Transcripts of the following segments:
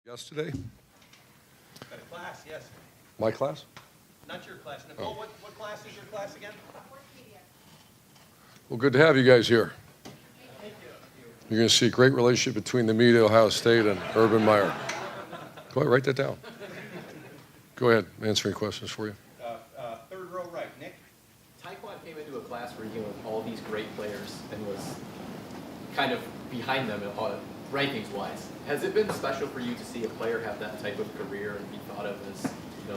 Yesterday? Got a class, yes. My class? Not your class. Nicole, what class is your class again? Well, good to have you guys here. You're going to see a great relationship between the media, Ohio State, and Urban Meyer. Go ahead, write that down. Go ahead, answering questions for you. Third row right. Nick? Taekwondo came into a class where he was all these great players and was kind of behind them rankings-wise. Has it been special for you to see a player have that type of career and be thought of as,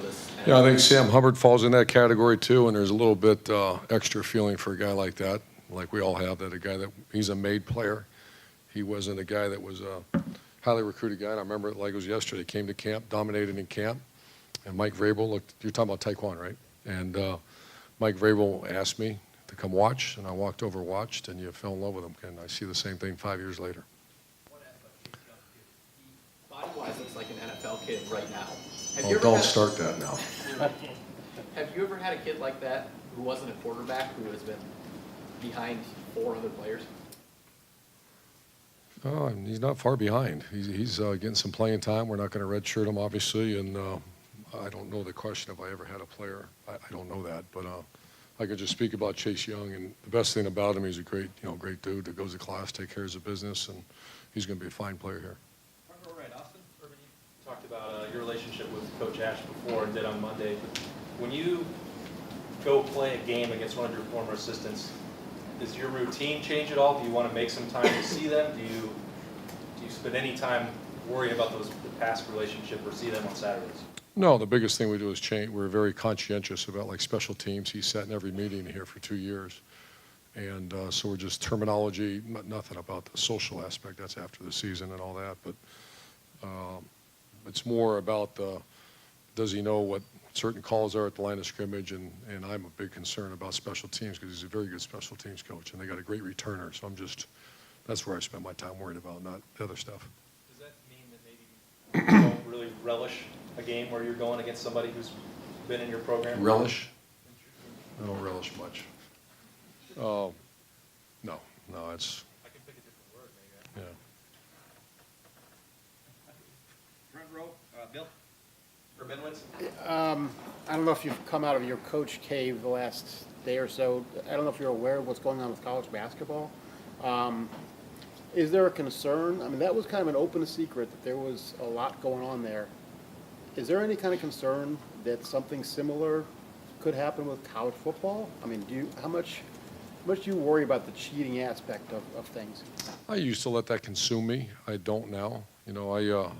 this? Yeah, I think Sam Hubbard falls in that category too, and there's a little bit extra feeling for a guy like that, like we all have, that a guy that he's a made player. He wasn't a guy that was a highly recruited guy. And I remember it like it was yesterday. Came to camp, dominated in camp, and Mike Vrabel looked. You're talking about Taekwondo, right? And Mike Vrabel asked me to come watch, and I walked over, watched, and you fell in love with him. And I see the same thing 5 years later. Body-wise, looks like an NFL kid right now. Don't start that now. Have you ever had a kid like that who wasn't a quarterback who has been behind 4 other players? Oh, and he's not far behind. He's getting some playing time. We're not going to redshirt him, obviously, and I don't know the question if I ever had a player. I don't know that, but I could just speak about Chase Young, and the best thing about him, he's a great dude that goes to class, takes care of his business, and he's going to be a fine player here. Front row right. Austin? Urban, you talked about your relationship with Coach Ash before and did on Monday. When you go play a game against one of your former assistants, does your routine change at all? Do you want to make some time to see them? Do you spend any time worrying about the past relationship or see them on Saturdays? No, the biggest thing we do is change. We're very conscientious about like special teams. He sat in every meeting here for 2 years. And so we're just terminology, nothing about the social aspect. That's after the season and all that. But it's more about does he know what certain calls are at the line of scrimmage, and I'm a big concern about special teams because he's a very good special teams coach, and they got a great returner. So that's where I spend my time worried about, not the other stuff. Does that mean that maybe you don't really relish a game where you're going against somebody who's been in your program? Relish? I don't relish much. No, it's, I can pick a different word, maybe. yeah. Front row. Bill? For Benwitz? I don't know if you've come out of your coach cave the last day or so. I don't know if you're aware of what's going on with college basketball. Is there a concern? I mean, that was kind of an open secret that there was a lot going on there. Is there any kind of concern that something similar could happen with college football? I mean, how much do you worry about the cheating aspect of things? I used to let that consume me. I don't now. I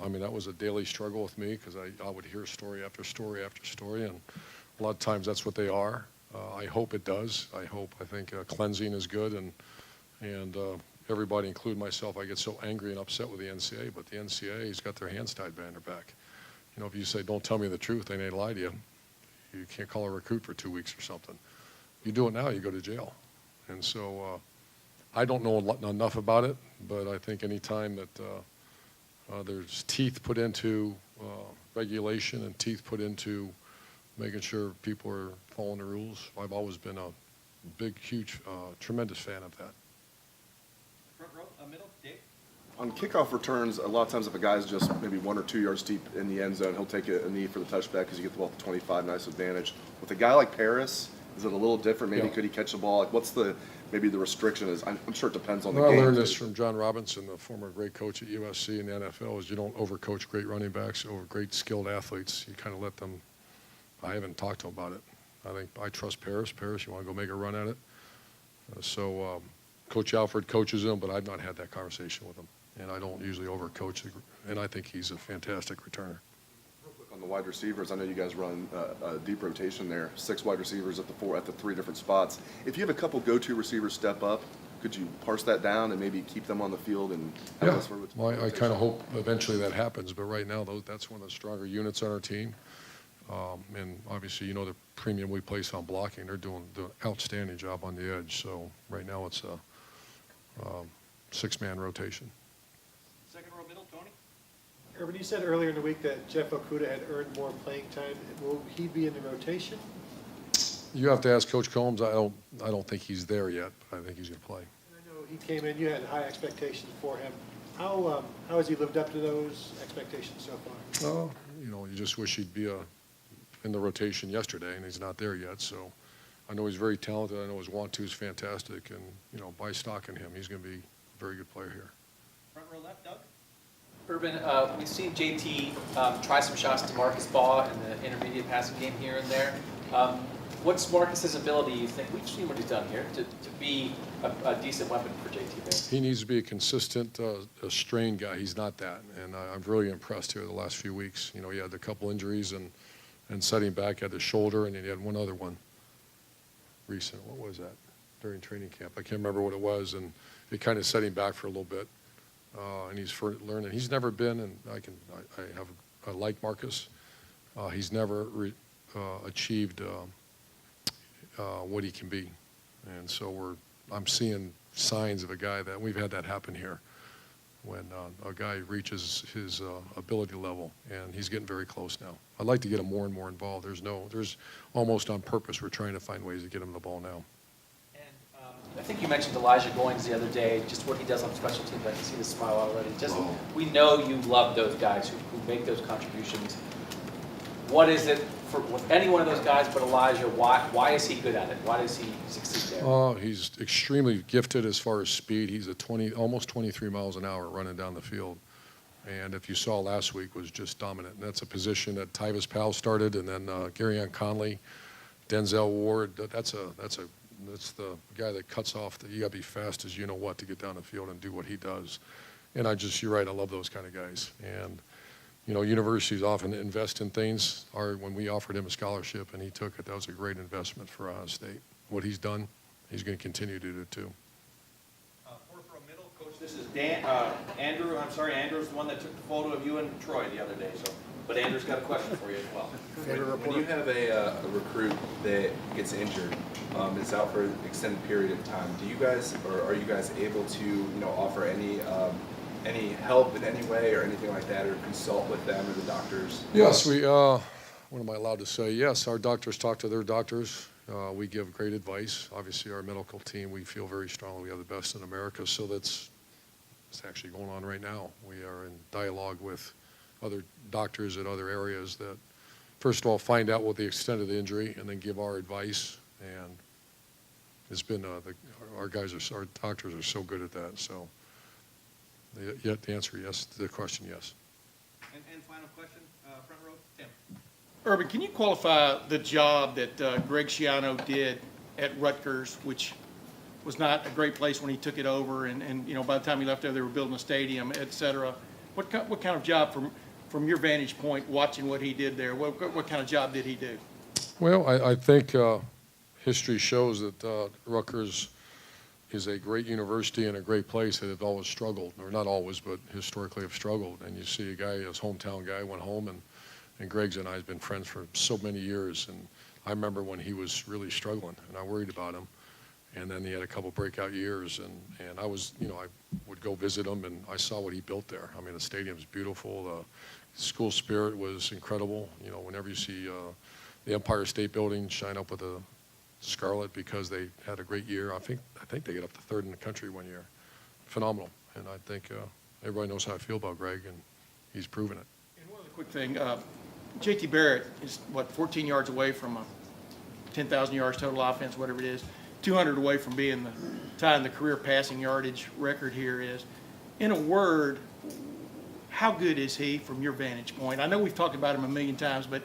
mean, that was a daily struggle with me because I would hear story after story after story, and a lot of times that's what they are. I hope it does. I think cleansing is good, and everybody, including myself, I get so angry and upset with the NCAA, but the NCAA's got their hands tied behind their back. If you say, don't tell me the truth, they ain't lie to you. You can't call a recruit for 2 weeks or something. You do it now, you go to jail. And so I don't know enough about it, but I think any time that there's teeth put into regulation and teeth put into making sure people are following the rules, I've always been a big, huge, tremendous fan of that. Front row. Middle. Dave? On kickoff returns, a lot of times if a guy's just maybe 1 or 2 yards deep in the end zone, he'll take a knee for the touchback because you get the ball at the 25, nice advantage. With a guy like Paris, is it a little different? Maybe could he catch the ball? Like, what's maybe the restriction is? I'm sure it depends on the game. I learned this from John Robinson, the former great coach at USC in the NFL, is you don't overcoach great running backs over great skilled athletes. You kind of let them. I haven't talked to him about it. I think I trust Paris. Paris, you want to go make a run at it? So Coach Alfred coaches him, but I've not had that conversation with him. And I don't usually overcoach, and I think he's a fantastic returner. On the wide receivers, I know you guys run a deep rotation there, 6 wide receivers at the 3 different spots. If you have a couple go-to receivers step up, could you parse that down and maybe keep them on the field? And yeah, well, I kind of hope eventually that happens, but right now that's one of the stronger units on our team. And obviously, the premium we place on blocking. They're doing an outstanding job on the edge. So right now it's a 6-man rotation. Second row. Middle. Tony? Urban, you said earlier in the week that Jeff Okudah had earned more playing time. Will he be in the rotation? You have to ask Coach Combs. I don't think he's there yet, but I think he's going to play. I know he came in, you had high expectations for him. How has he lived up to those expectations so far? Oh, you just wish he'd be in the rotation yesterday, and he's not there yet. So I know he's very talented. I know his want-to is fantastic, and buy stock in him. He's going to be a very good player here. Front row left, Doug. Urban, we've seen JT try some shots to Marcus Baugh in the intermediate passing game here and there. What's Marcus's ability, you think, we've seen what he's done here, to be a decent weapon for JT Barrett? He needs to be a consistent, strained guy. He's not that, and I'm really impressed here the last few weeks. He had a couple injuries and setting back, had the shoulder, and then he had one other one recent. What was that? During training camp. I can't remember what it was, and it kind of set him back for a little bit. And he's learning. He's never been, and I like Marcus. He's never achieved what he can be, and so I'm seeing signs of a guy that we've had that happen here, when a guy reaches his ability level, and he's getting very close now. I'd like to get him more and more involved. There's almost on purpose we're trying to find ways to get him the ball now. I think you mentioned Elijah Goins the other day, just what he does on special teams. I can see the smile already. Oh. We know you love those guys who make those contributions. What is it with any one of those guys but Elijah? Why is he good at it? Why does he succeed there? Oh, he's extremely gifted as far as speed. He's almost 23 miles an hour running down the field. And if you saw last week, was just dominant. And that's a position that Tyvis Powell started, and then Garyon Conley, Denzel Ward. That's the guy that cuts off. You got to be fast as what to get down the field and do what he does. And you're right. I love those kind of guys. And universities often invest in things. When we offered him a scholarship and he took it, that was a great investment for Ohio State. What he's done, he's going to continue to do too. Fourth row middle, coach. This is Andrew. I'm sorry, Andrew's the one that took the photo of you and Troy the other day. But Andrew's got a question for you as well. When you have a recruit that gets injured, is out for an extended period of time, are you guys able to offer any help in any way or anything like that, or consult with them or the doctors? Yes, what am I allowed to say? Yes, our doctors talk to their doctors. We give great advice. Obviously, our medical team, we feel very strongly we have the best in America, so it's actually going on right now. We are in dialogue with other doctors in other areas that, first of all, find out what the extent of the injury and then give our advice. And it's been, our doctors are so good at that. So the answer, yes, to the question, yes. And final question, front row, Tim. Urban, can you qualify the job that Greg Schiano did at Rutgers, which was not a great place when he took it over, and by the time he left there, they were building a stadium, et cetera. What kind of job, from your vantage point, watching what he did there, what kind of job did he do? Well, I think history shows that Rutgers is a great university and a great place that have always struggled, or not always, but historically have struggled. And you see a guy, his hometown guy, went home, and Greg's and I have been friends for so many years. And I remember when he was really struggling, and I worried about him. And then he had a couple breakout years, and I was, I would go visit him, and I saw what he built there. I mean, the stadium's beautiful. The school spirit was incredible. Whenever you see the Empire State Building shine up with a scarlet because they had a great year. I think they get up to third in the country one year. Phenomenal. And I think everybody knows how I feel about Greg, and he's proven it. And one other quick thing, JT Barrett is, 14 yards away from a 10,000 yards total offense, whatever it is, 200 away from being tying the career passing yardage record here is. In a word, how good is he from your vantage point? I know we've talked about him a million times, but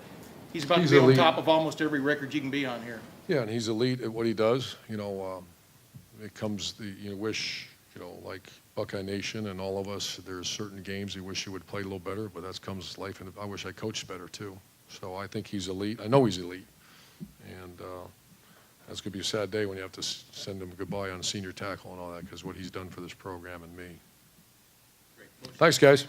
he's about to be on top of almost every record you can be on here. Yeah, and he's elite at what he does. It comes you wish, like Buckeye Nation and all of us, there's certain games you wish you would play a little better, but that comes life, and I wish I coached better too. So I think he's elite. I know he's elite, and that's going to be a sad day when you have to send him goodbye on senior tackle and all that, because what he's done for this program and me. Great. Thanks, guys.